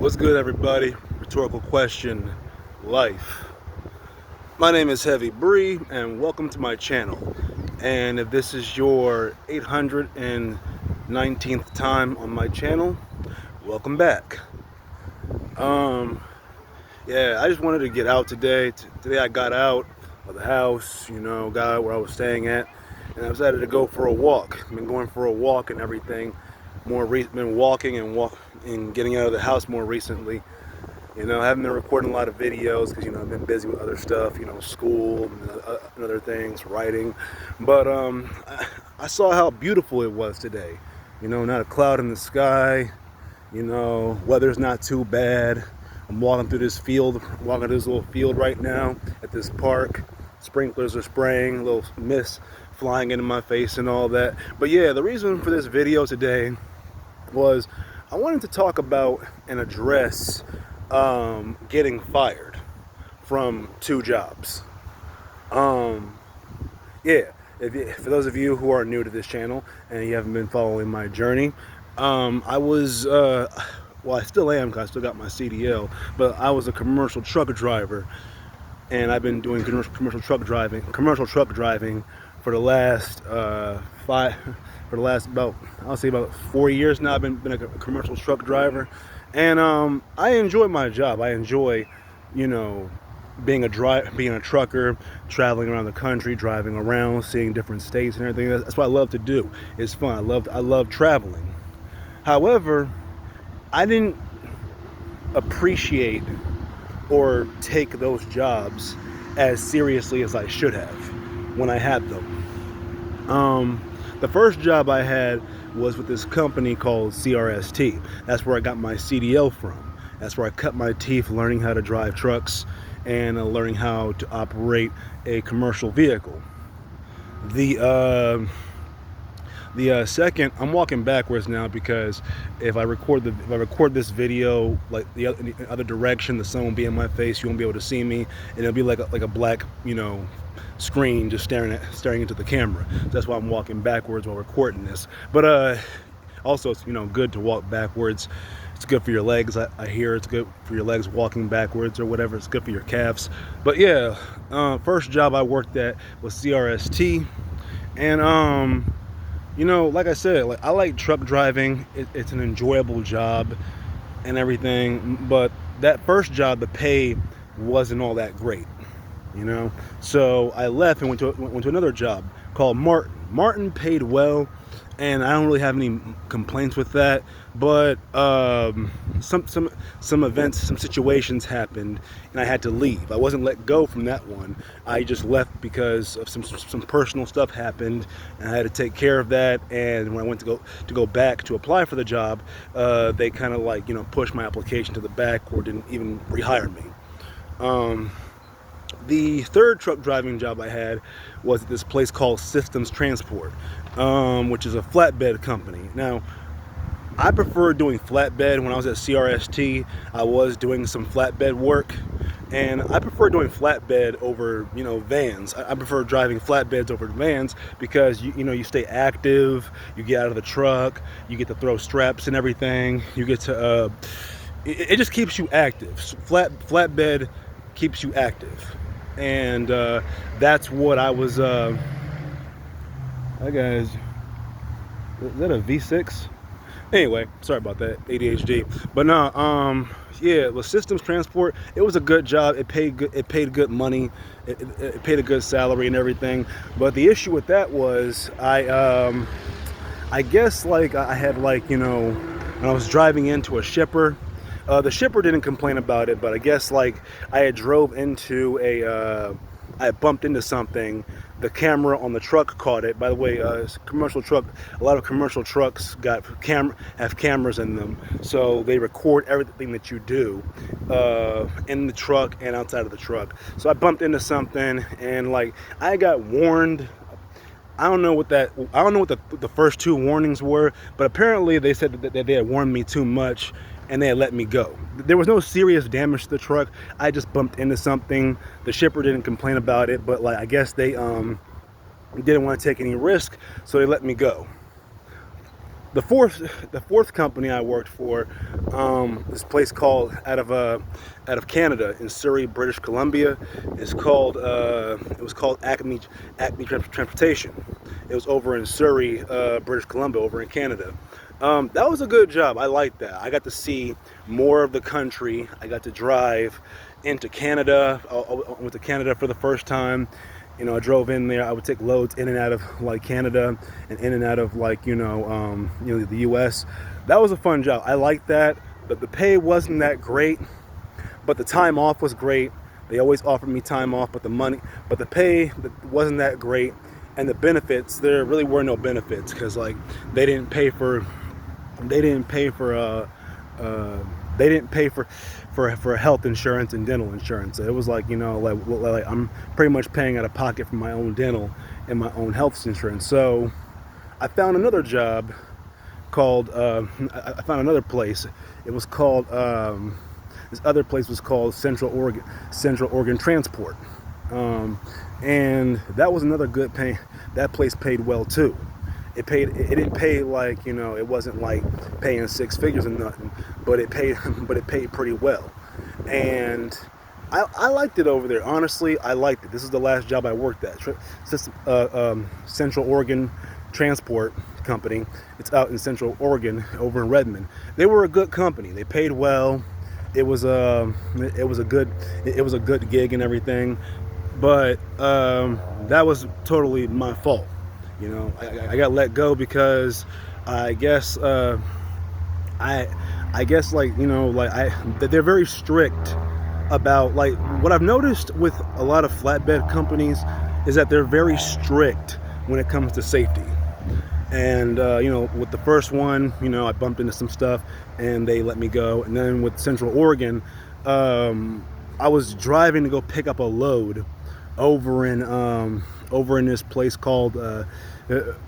What's good, everybody? Rhetorical question, life. My name is Heavy Bree, and welcome to my channel. And if this is your 819th time on my channel, welcome back. Yeah, I just wanted to get out today. Today I got out of the house, got out where I was staying at, and I decided to go for a walk. I've been going for a walk and everything. Been walking and getting out of the house more recently. I haven't been recording a lot of videos because, I've been busy with other stuff, school and other things, writing. But I saw how beautiful it was today. Not a cloud in the sky. Weather's not too bad. I'm walking through this little field right now at this park. Sprinklers are spraying, little mist flying into my face and all that. But yeah, the reason for this video today was I wanted to talk about and address getting fired from 2 jobs. Yeah, for those of you who are new to this channel and you haven't been following my journey, I was, well, I still am because I still got my CDL, but I was a commercial truck driver, and I've been doing commercial truck driving for the last about 4 years now. I've been a commercial truck driver, and I enjoy my job. I enjoy, being a trucker, traveling around the country, driving around, seeing different states and everything. That's what I love to do. It's fun. I love traveling. However, I didn't appreciate or take those jobs as seriously as I should have when I had them. The first job I had was with this company called CRST. That's where I got my CDL from. That's where I cut my teeth learning how to drive trucks and learning how to operate a commercial vehicle. The second, I'm walking backwards now because if I record this video like the other direction, the sun will be in my face. You won't be able to see me, and it'll be like a black screen just staring into the camera. So that's why I'm walking backwards while recording this. But also it's good to walk backwards. It's good for your legs. I hear it's good for your legs walking backwards or whatever. It's good for your calves. But yeah, first job I worked at was CRST, and like I said, I like truck driving. It's an enjoyable job and everything, but that first job, the pay wasn't all that great, So I left and went to another job called Martin. Martin paid well, and I don't really have any complaints with that. But some events, some situations happened, and I had to leave. I wasn't let go from that one. I just left because of some personal stuff happened, and I had to take care of that. And when I went to go back to apply for the job, they kind of pushed my application to the back or didn't even rehire me. The third truck driving job I had was at this place called Systems Transport, which is a flatbed company. Now, I prefer doing flatbed. When I was at CRST, I was doing some flatbed work, and I prefer doing flatbed over, vans. I prefer driving flatbeds over vans because you stay active, you get out of the truck, you get to throw straps and everything. You get to it just keeps you active. Flatbed keeps you active, and that's what I was. Hi guys, is that a V6? Anyway, sorry about that, ADHD. But no, yeah, with Systems Transport, it was a good job. It paid good money. It paid a good salary and everything. But the issue with that was I guess I had when I was driving into a shipper. The shipper didn't complain about it, but I guess I had drove into I bumped into something. The camera on the truck caught it. By the way, commercial truck. A lot of commercial trucks have cameras in them, so they record everything that you do in the truck and outside of the truck. So I bumped into something, and I got warned. I don't know what the first 2 warnings were, but apparently they said that they had warned me too much, and they had let me go. There was no serious damage to the truck. I just bumped into something. The shipper didn't complain about it, but I guess they didn't want to take any risk, so they let me go. The fourth company I worked for, this place called out of Canada in Surrey, British Columbia, is called it was called Acme Transportation. It was over in Surrey, British Columbia, over in Canada. That was a good job. I liked that. I got to see more of the country. I got to drive into Canada. I went to Canada for the first time. I drove in there. I would take loads in and out of like Canada and in and out of like the U.S. That was a fun job. I liked that, but the pay wasn't that great. But the time off was great. They always offered me time off, but the pay wasn't that great, and the benefits, there really were no benefits because like they didn't pay for they didn't pay for they didn't pay for health insurance and dental insurance. It was like like I'm pretty much paying out of pocket for my own dental and my own health insurance. So I found another job called I found another place. It was called this other place was called Central Oregon Transport, and that was another good pay. That place paid well too. It didn't pay like it wasn't like paying six figures or nothing, but it paid but it paid pretty well, and I liked it over there. Honestly, I liked it. This is the last job I worked at. Central Oregon Transport Company. It's out in Central Oregon, over in Redmond. They were a good company. They paid well. It was a good gig and everything, but that was totally my fault. I got let go because I guess they're very strict about, like, what I've noticed with a lot of flatbed companies is that they're very strict when it comes to safety. And with the first one, I bumped into some stuff and they let me go. And then with Central Oregon, I was driving to go pick up a load over in this place called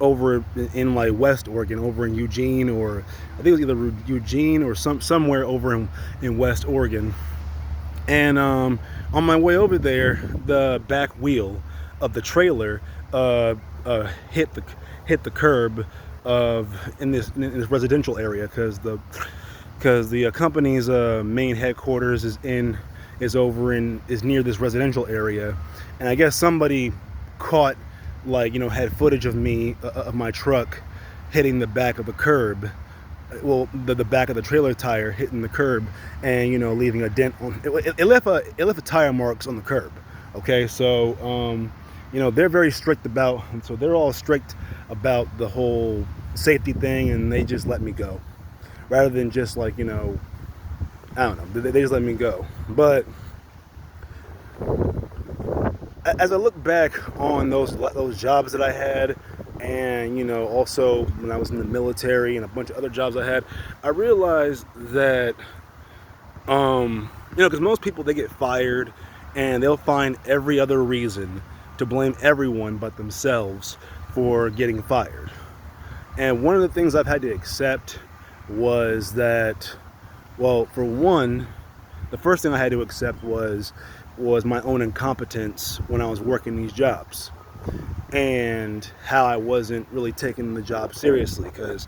over in like West Oregon, over in Eugene, or I think it was either Eugene or somewhere over in West Oregon. And on my way over there, the back wheel of the trailer hit the curb in this residential area, because the company's main headquarters is near this residential area, and I guess somebody caught, had footage of me of my truck hitting the back of the curb. Well, the back of the trailer tire hitting the curb and leaving a dent on it. It left a tire marks on the curb. Okay, so they're very strict about, so they're all strict about the whole safety thing, and they just let me go rather than just I don't know, they just let me go. But as I look back on those jobs that I had, and also when I was in the military and a bunch of other jobs I had, I realized that because most people, they get fired and they'll find every other reason to blame everyone but themselves for getting fired. And one of the things I've had to accept was that, well, for one, the first thing I had to accept was my own incompetence when I was working these jobs, and how I wasn't really taking the job seriously. Because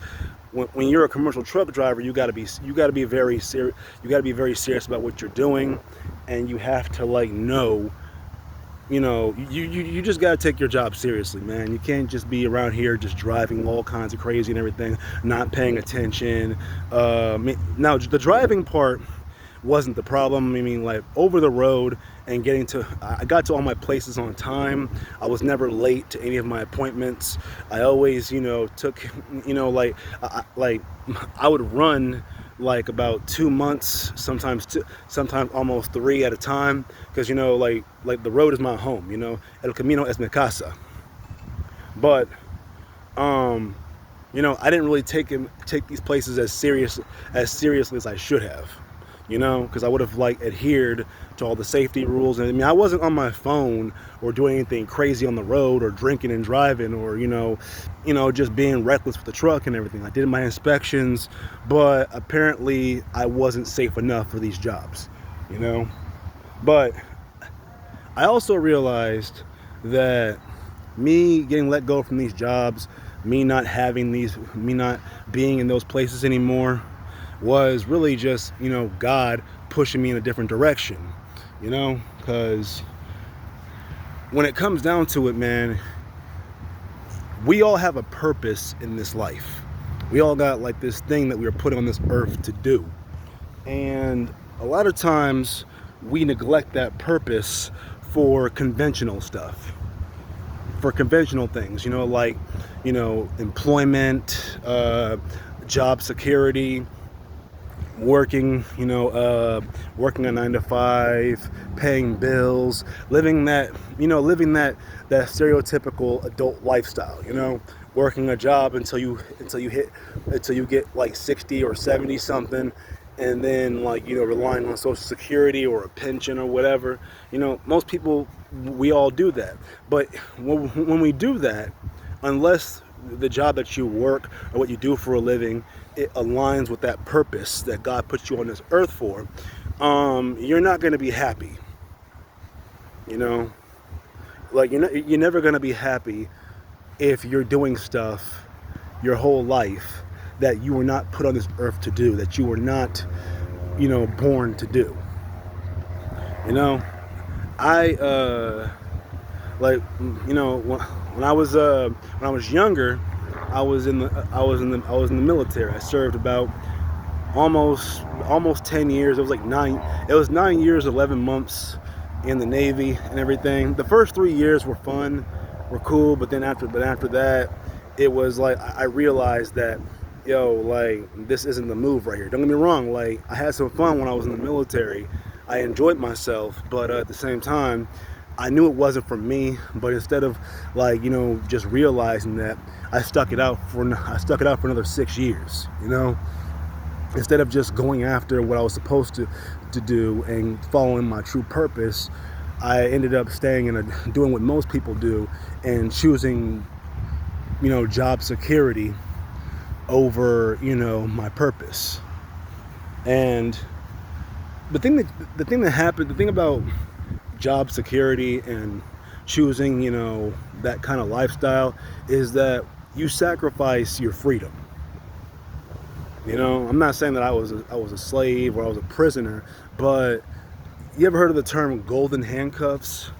when you're a commercial truck driver, you got to be very serious about what you're doing, and you have to know. You just gotta take your job seriously, man. You can't just be around here just driving all kinds of crazy and everything, not paying attention. Now, the driving part wasn't the problem. I mean, like, over the road and I got to all my places on time. I was never late to any of my appointments. I always, took, I would run like about 2 months, sometimes almost 3 at a time, because like the road is my home. El camino es mi casa. But I didn't really take these places as seriously as I should have, because I would have adhered to all the safety rules. And I mean, I wasn't on my phone or doing anything crazy on the road, or drinking and driving, or just being reckless with the truck and everything. I did my inspections, but apparently I wasn't safe enough for these jobs, But I also realized that me getting let go from these jobs me not having these, me not being in those places anymore was really just, God pushing me in a different direction, because when it comes down to it, man, we all have a purpose in this life. We all got like this thing that we were put on this earth to do. And a lot of times we neglect that purpose for conventional stuff, for conventional things, like, employment, job security, working, working a 9 to 5, paying bills, living that, that stereotypical adult lifestyle, working a job until you get like 60 or 70 something, and then like, relying on Social Security or a pension or whatever. Most people, we all do that. But when we do that, unless the job that you work or what you do for a living, it aligns with that purpose that God put you on this earth for, you're not going to be happy. Like, you're never going to be happy if you're doing stuff your whole life that you were not put on this earth to do, that you were not, born to do. I like, when I was younger, I was in the military. I served about almost 10 years. It was 9 years, 11 months in the Navy and everything. The first 3 years were fun, were cool, but after that, it was like I realized that, like, this isn't the move right here. Don't get me wrong, like, I had some fun when I was in the military. I enjoyed myself, but at the same time, I knew it wasn't for me. But instead of, like, just realizing that, I stuck it out for another 6 years. Instead of just going after what I was supposed to do and following my true purpose, I ended up staying doing what most people do and choosing, job security over, my purpose. And the thing that happened, the thing about job security and choosing, that kind of lifestyle, is that you sacrifice your freedom. I'm not saying that I was a slave or I was a prisoner, but you ever heard of the term golden handcuffs?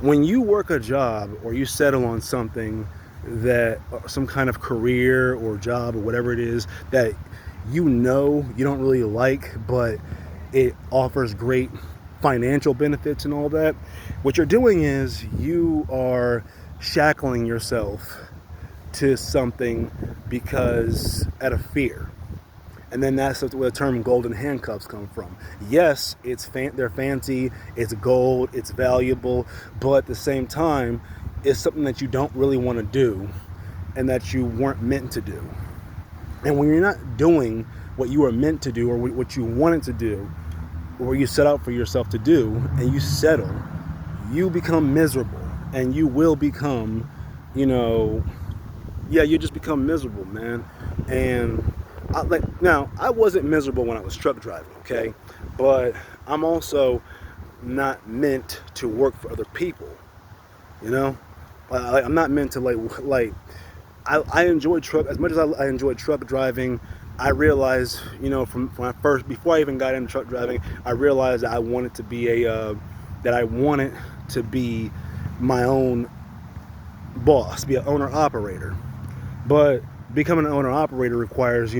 When you work a job or you settle on something, that some kind of career or job or whatever it is that you don't really like, but it offers great financial benefits and all that, what you're doing is you are shackling yourself to something because out of fear. And then that's where the term golden handcuffs come from. Yes, they're fancy, it's gold, it's valuable, but at the same time, it's something that you don't really want to do and that you weren't meant to do. And when you're not doing what you were meant to do or what you wanted to do, or you set out for yourself to do, and you settle, you become miserable, and you will become, you just become miserable, man. And I wasn't miserable when I was truck driving, okay? But I'm also not meant to work for other people, I'm not meant to I enjoy truck as much as I enjoy truck driving. I realized, from when before I even got into truck driving, I realized that I wanted to be my own boss, be an owner operator. But becoming an owner operator requires,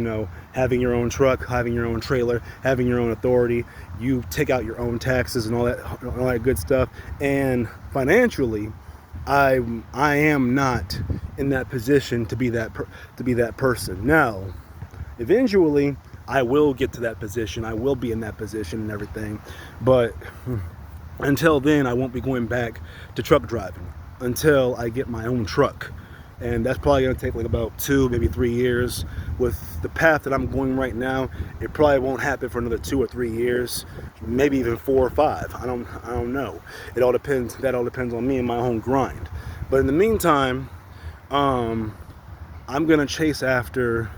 having your own truck, having your own trailer, having your own authority. You take out your own taxes and all that good stuff. And financially, I am not in that position to be that person. Now, eventually, I will get to that position. I will be in that position and everything. But until then, I won't be going back to truck driving until I get my own truck. And that's probably going to take like about 2, maybe 3 years. With the path that I'm going right now, it probably won't happen for another 2 or 3 years, maybe even 4 or 5. I don't know. It all depends. That all depends on me and my own grind. But in the meantime, I'm going to chase after.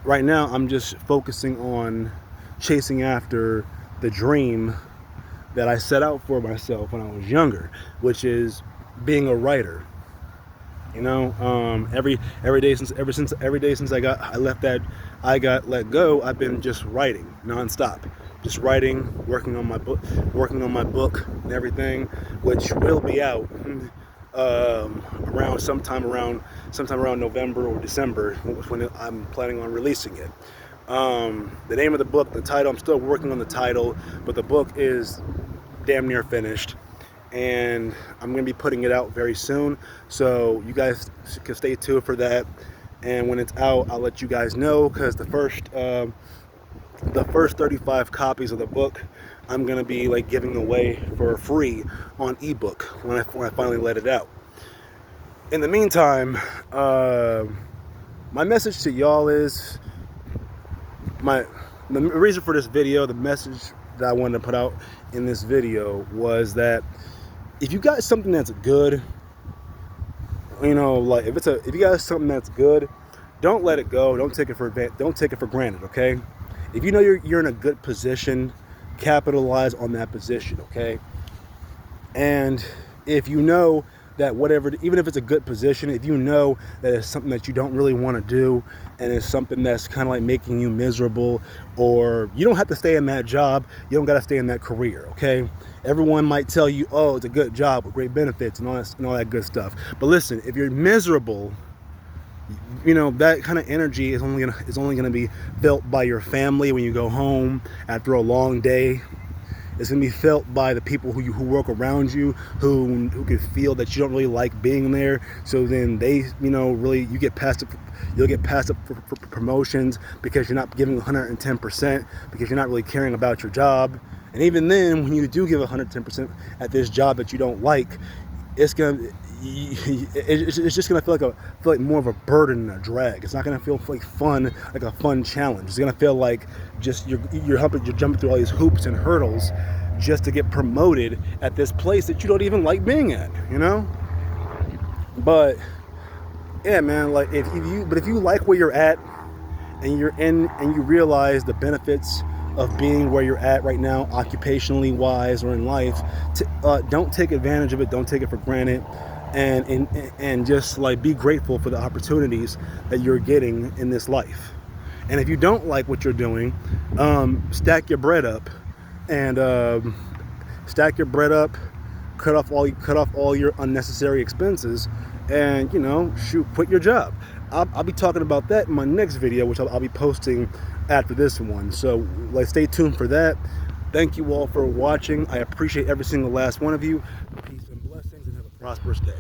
Right now, I'm just focusing on chasing after the dream that I set out for myself when I was younger, which is being a writer. You know, every day since I got let go, I've been just writing nonstop, just writing, working on my book and everything, which will be out around sometime around November or December, when I'm planning on releasing it. The name of the book, the title, I'm still working on the title, but the book is damn near finished, and I'm going to be putting it out very soon, so you guys can stay tuned for that. And when it's out, I'll let you guys know, because the first 35 copies of the book I'm going to be like giving away for free on ebook when I finally let it out. In the meantime, my message to y'all is, the reason for this video, the message that I wanted to put out in this video was that if you got something that's good, you know, like if you got something that's good, don't let it go. Don't take it for granted, okay? If you know you're in a good position, capitalize on that position, okay? And if you know that even if it's a good position, if you know that it's something that you don't really want to do, and it's something that's kind of like making you miserable, or you don't have to stay in that job, you don't got to stay in that career, okay? Everyone might tell you, oh, it's a good job with great benefits and all that good stuff. But listen, if you're miserable, you know, that kind of energy is only gonna be felt by your family when you go home after a long day. It's gonna be felt by the people who work around you, who can feel that you don't really like being there. So then they, you know, really, you'll get passed up for promotions because you're not giving 110%, because you're not really caring about your job. And even then, when you do give 110% at this job that you don't like, it's just gonna feel like more of a burden and a drag. It's not gonna feel like fun, like a fun challenge. It's gonna feel like just you're jumping through all these hoops and hurdles just to get promoted at this place that you don't even like being at, you know? But yeah, man, like if you like where you're at, and you realize the benefits of being where you're at right now, occupationally wise or in life, don't take advantage of it. Don't take it for granted, and just like be grateful for the opportunities that you're getting in this life. And if you don't like what you're doing, stack your bread up, and cut off all your unnecessary expenses, and, you know, quit your job. I'll be talking about that in my next video, which I'll be posting after this one. So like, stay tuned for that. Thank you all for watching. I appreciate every single last one of you. Peace and blessings, and have a prosperous day.